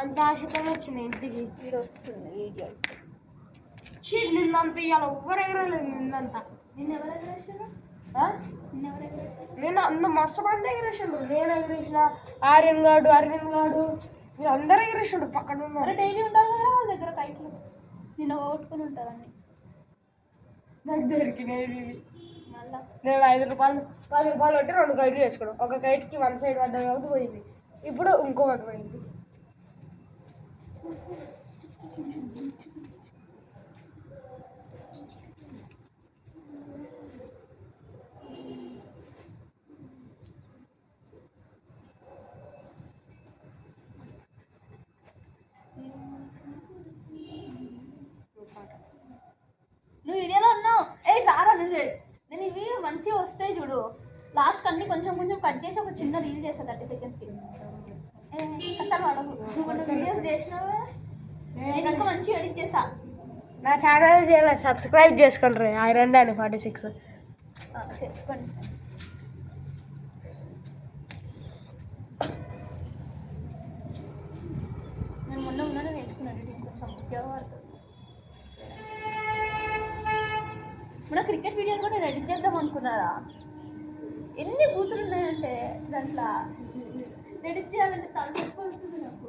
అంత ఆశతో వచ్చింది ఇంటికి. ఇది వస్తుంది వీడియో. నిన్నంత ఇవాళ ఎవ్వరు ఎగరలేదు. నిన్నంతా నిన్నెవరు ఎగరేసారు? నేను అంత మస్తు మంది ఎగరేసాడు. నేను ఎగరేసిన, ఆర్యన్ గాడు మీరు అందరూ ఎగరేసాడు. పక్కన ఉన్నారు. డైలీ ఉంటారు కదా వాళ్ళ దగ్గర కైట్లు. నిన్న కొట్టుకుని ఉంటారని నాకు దొరికినాయి. మళ్ళా నేను 5 రూపాయలు 10 రూపాయలు పెట్టి 2 కైట్లు వేసుకున్నాను. ఒక కైట్కి 1 సైడ్ పడ్డది కాబట్టి పోయింది. ఇప్పుడు ఇంకో ఒకటి పోయింది. నువ్వు వీడియోలో ఉన్నావు. రారా నేను ఇవి మంచిగా వస్తాయి చూడు. లాస్ట్ అన్ని కొంచెం కొంచెం కట్ చేసి ఒక చిన్న రీల్ చేస్తా 30 సెకండ్స్కి. అసలు అడగు. నువ్వు వీడియోస్ చేసినావు. నేను ఇంకా మంచిగా ఎడిట్ చేసా. నా ఛానల్ చేయలేదు. సబ్స్క్రైబ్ చేసుకుంటారు. ఐరన్ అండి 46 చేసుకోండి. నేను మొన్న నేర్చుకున్నాను ఎడిటింగ్. కొంచెం ఉద్యోగం మన క్రికెట్ వీడియోలు కూడా నేను ఎడిట్ చేద్దాం అనుకున్నారా? ఎన్ని బూతులు ఉన్నాయంటే దాంట్లో ఎడిట్ చేయాలంటే చాలా తక్కువ వస్తుంది నాకు.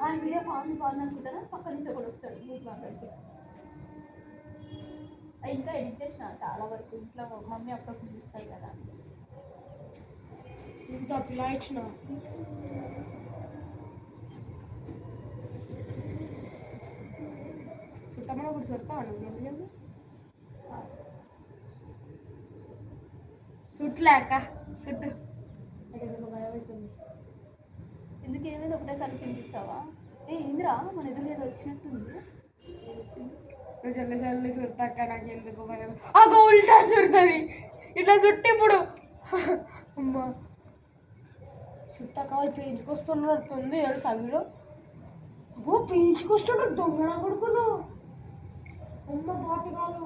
ఆ వీడియో బాగుంది అనుకుంటారా, పక్క నుంచి ఒకటి వస్తుంది బూత్ మాట్లాడితే. ఇంకా ఎడిట్ చేసిన చాలా వరకు. ఇంట్లో మమ్మీ అప్పుడప్పుడు చూస్తాయి కదా. ఇంత అప్లా ఇచ్చిన సుట్టమని ఇప్పుడు చెప్తాను. సుట్లేక సుట్టు ఎందుకు ఏమైంది ఒకటేసారి తినిపించావా? ఇందిరా మన ఎదురు ఏదో వచ్చినట్టుంది. నువ్వు చల్లచల్లి సుట్టాక నాకు ఎందుకు ఉల్టా చుడుతుంది. ఇట్లా చుట్టి ఇప్పుడు అమ్మా చుట్టాక వాళ్ళు పెంచుకొస్తున్నట్టుంది తెలుసా. వీళ్ళు పెంచుకొస్తున్నారు దొంగ కొడుకులు. అమ్మ బాటగాలు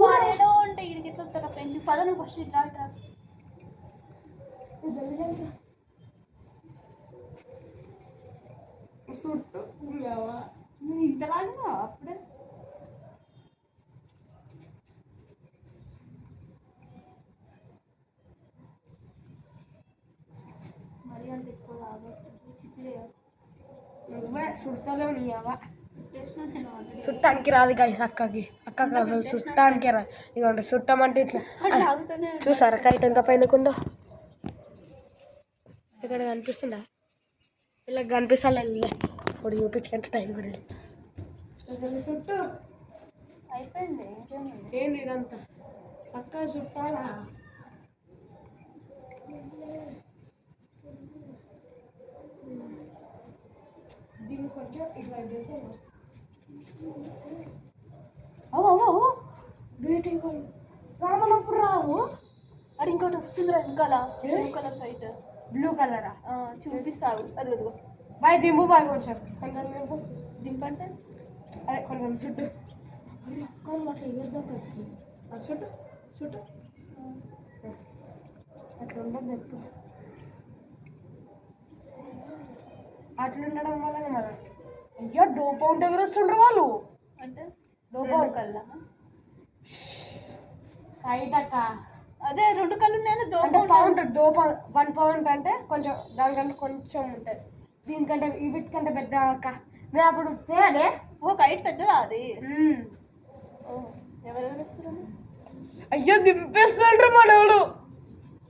వాడేదో ఉంటే ఇడికి ఎట్లా వస్తారా పెంచి పదను ఫస్ట్ ఇట్లా ఇట్లా సుట్టు ఇంతలాగా అప్పుడే మరి అంత ఎక్కువ చిత్తులే నువ్వే సుడతలో నీవా. నేను చుట్టానికి రాదు గాయస్. అక్కకి అసలు చుట్టానికే రాదు. ఇదిగోండి చుట్టమంటే ఇట్లా చూసారా కైట్ ఎంత పైనకుండో. ఇక్కడ కనిపిస్తుందా? ఇలా కనిపిస్తాలే. ఇప్పుడు చూపించుకుంటే టైం కూడా చుట్టూ అయిపోయింది. ఏంటి ఇదంతా చక్కగా చుట్టాలా? దీన్ని కొంచెం ఇట్లా చేస్తే బయట రామనప్పుడు రావు. అది ఇంకోటి వస్తుంది వెనకాల బ్లూ కలర్ ఫైట్. బ్లూ కలరా? చూపిస్తావు. అది బాయ్ దింపు బాగా కొంచెం దింపంటే అదే కొంచెం చుట్టూ అట్లా వేద్దాం కదా. చుట్టూ చుట్టూ అట్లా ఉండదు ఎప్పుడు. అట్లా ఉండడం వల్ల మన అయ్యో డోపౌండ్ ఎగరేస్తుండ్రు వాళ్ళు. అంటే డోపౌండ్ కల్లా హైట్ అక్క. అదే 2 కళ్ళు ఉన్నాయని పౌండ్ 1 పౌండ్ అంటే కొంచెం దానికంటే కొంచెం ఉంటుంది. దీనికంటే ఈ వీటికంటే పెద్ద అక్క. నేను అప్పుడు తేలే. కైట్ పెద్దదా అది? ఎవరెవరు వస్తారు? అయ్యో దింపేస్తుండ్రు మనోళ్ళు.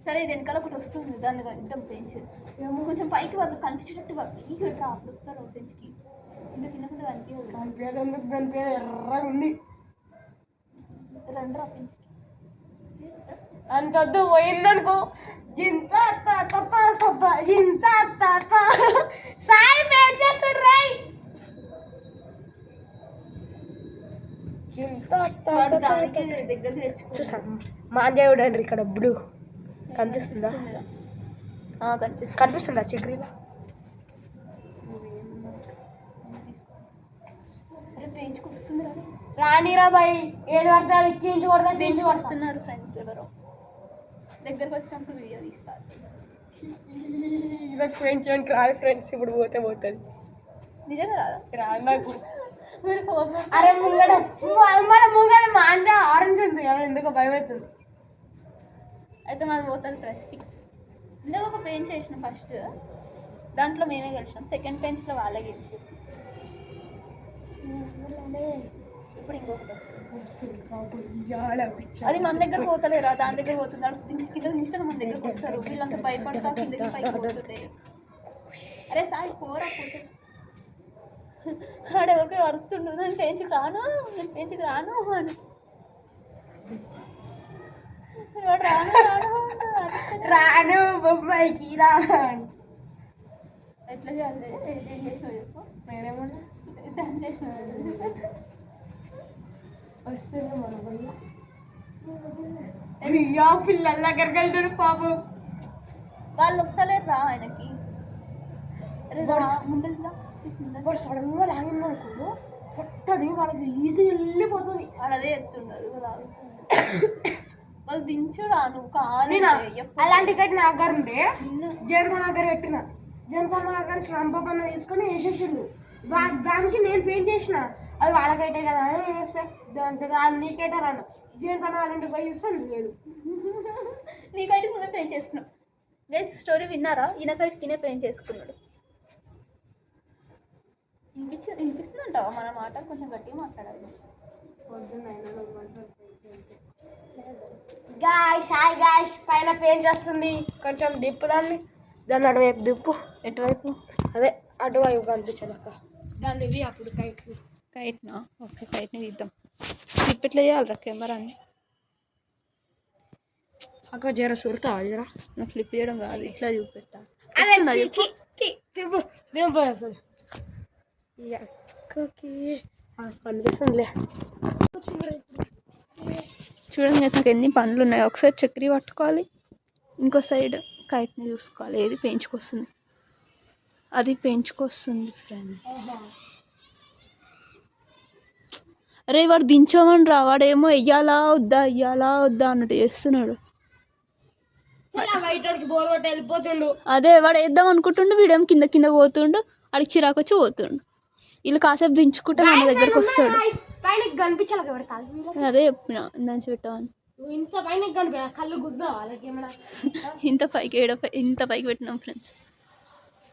సరే ఇది వెనకాల ఒకటి వస్తుంది. దాన్ని కొంచెం పెంచు. కొంచెం పైకి వాళ్ళు కనిపించేటట్టు పైకి పెట్టరా. అప్పుడు వస్తారు పెంచుకి. ఇంకా తినకుండా కనిపించదు. ఎందుకు కనిపించదు? ఎర్రగా ఉంది. రండి రా పెంచుకి. అంతద్దు పోయిందనుకో. ఇంత ఇంత సాయి పెంచేస్తుడు రై. దగ్గర తెచ్చుకో. మాంజాయుడు అండి ఇక్కడ బ్లూ కనిపిస్తుందా? కనిపిస్తుందా చక్రీలో? పెంచుకొస్తుంది రానిరా బాయ్. ఏది పడితే అది ఎక్కించకూడదు. పెంచు వస్తున్నారు ఫ్రెండ్స్. ఎవరో దగ్గరకు వచ్చినప్పుడు వీడియో తీస్తారు. నాకు పెయించడానికి రాదు ఫ్రెండ్స్, ఇప్పుడు పోతే పోతుంది. నిజంగా రాదా? రాదు నాకు. మీరు ఫోన్ అరే ముంగడ మన ముంగడ మా అంత ఆరెంజ్ ఉంది కదా, ఎందుకో భయం అవుతుంది. అయితే మాది పోతుంది ప్రెస్ ఫిక్స్. ఇందులో ఒక పెయింట్ చేసినాం ఫస్ట్, దాంట్లో మేమే గెలిచినాం. సెకండ్ పెయింట్స్లో వాళ్ళే గెలిచారు. ఇప్పుడు ఇంకొకటి వస్తుంది, అది మన దగ్గర పోతలేరా, దాని దగ్గర పోతుంది. కింద నిష్టంగా మన దగ్గరకు వస్తారు, వీళ్ళంతా భయపడతా కిందకి పైకి పోతుంటే. అరే సాయి పోరా పోతే ఆడెవరికి అరుస్తుండు, నేను పెంచుకు రాను, నేను పెంచుకు రాను అని. వాడు రాను రాను రాను బొమ్మాయికి రాను. ఎట్లా చేయాలి? ఏం చేసినావు చెప్పు. నేనేమన్నా డాన్స్ చేసినావు వస్తుంది మన అయ్యా పిల్లల దగ్గరికి వెళ్తాడు పాపం. వాళ్ళు వస్తలేరు రా ఆయనకి. అరే ముందర వాడు సడన్గా లాగిన అనుకో ఫట్టని వాళ్ళకి ఈజీ వెళ్ళిపోతుంది. వాడు అదే ఎత్తుండదు వాళ్ళు దించు రా నువ్వు కాదు. అలాంటి కట్టి నా దగ్గర ఉంటే జనపా నగర్ పెట్టిన, జనపా నగర్ శ్రంపన్న తీసుకొని వేసేసిండు. దానికి నేను పెయింట్ చేసిన, అది వాళ్ళకైతే కదా అని వేస్తే దాంట్లో అది నీకైతే రాను. జనపా నగర్ పోయి చూస్తే లేదు, నీకైతే నువ్వే పెయింట్ చేసుకున్నావు. గైస్ స్టోరీ విన్నారా? ఈయనకైతే ఈయనే పెయింట్ చేసుకున్నాడు. వినిపిస్తుందంటావా మన మాట? కొంచెం గట్టిగా మాట్లాడాలి. గాయ్స్ హాయ్ గాయ్స్, పైన పెయింట్ వస్తుంది, కొంచెం దిప్పు దాన్ని, దాన్ని అటువైపు దిప్పు. ఎటువైపు? అదే అటువైపు కనిపించాలి అక్క, దాన్ని ఇది అప్పుడు కైట్నా? ఓకే కైట్ని తీద్దాం. క్లిప్ ఎట్లా చేయాలరా కెమెరాని? అక్క జర సుడతావా జరా? నాకు క్లిప్ చేయడం రాదు, ఇట్లా చూపెట్టా. అసలు కనిపిస్తుందిలే. చూడండి నాకు ఎన్ని పనులు ఉన్నాయి. ఒకసారి చక్రీ పట్టుకోవాలి, ఇంకో సైడ్ కైట్ని చూసుకోవాలి. ఏది పెంచుకొస్తుంది, అది పెంచుకొస్తుంది ఫ్రెండ్స్. అరే వాడు దించమని రా, వాడేమో వెయ్యాలా వద్దా వెయ్యాలా వద్దా అన్నట్టు చేస్తున్నాడు. వెళ్ళిపోతుండు. అదే వాడు వేద్దాం అనుకుంటుండు, వీడేమో కింద కింద పోతుండు, అడిగి చిరాకు వచ్చి పోతుండు. వీళ్ళు కాసేపు దించుకుంటే మన దగ్గరకు వస్తాడు. అదే చెప్పిన ఇందాక పెట్టామని. ఇంత పైకి ఇంత పైకి పెట్టినాం ఫ్రెండ్స్.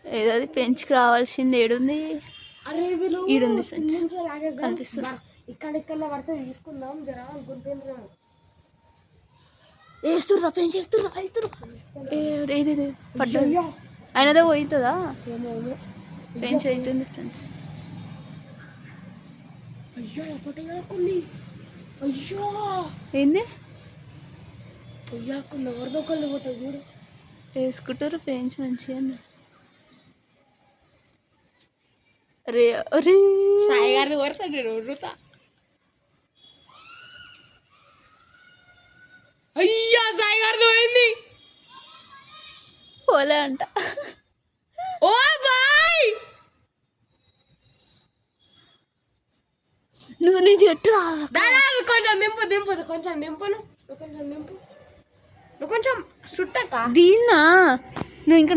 ఏదో అది పెంచుకు రావాల్సింది ఏడుంది, ఈడుంది ఫ్రెండ్స్, కనిపిస్తుంది. వేస్తుర్రా పెంచి వేస్తుర్రా, ఏది పడ్డది అయినదే పోతుందా? పెంచి అవుతుంది ఫ్రెండ్స్. ఏంది వేసుకుంటారు పెంచి మంచిగా. అరే అరే సాయి గారిని కొడతాడు. అయ్యా సాయి గారిని పోయింది. పోలే అంట. ఓ బాయ్ నువ్వు నీ చెట్టు కొంచెం దింపు నువ్వు కొంచెం సుట్టక దీన్నా నువ్వు ఇంకా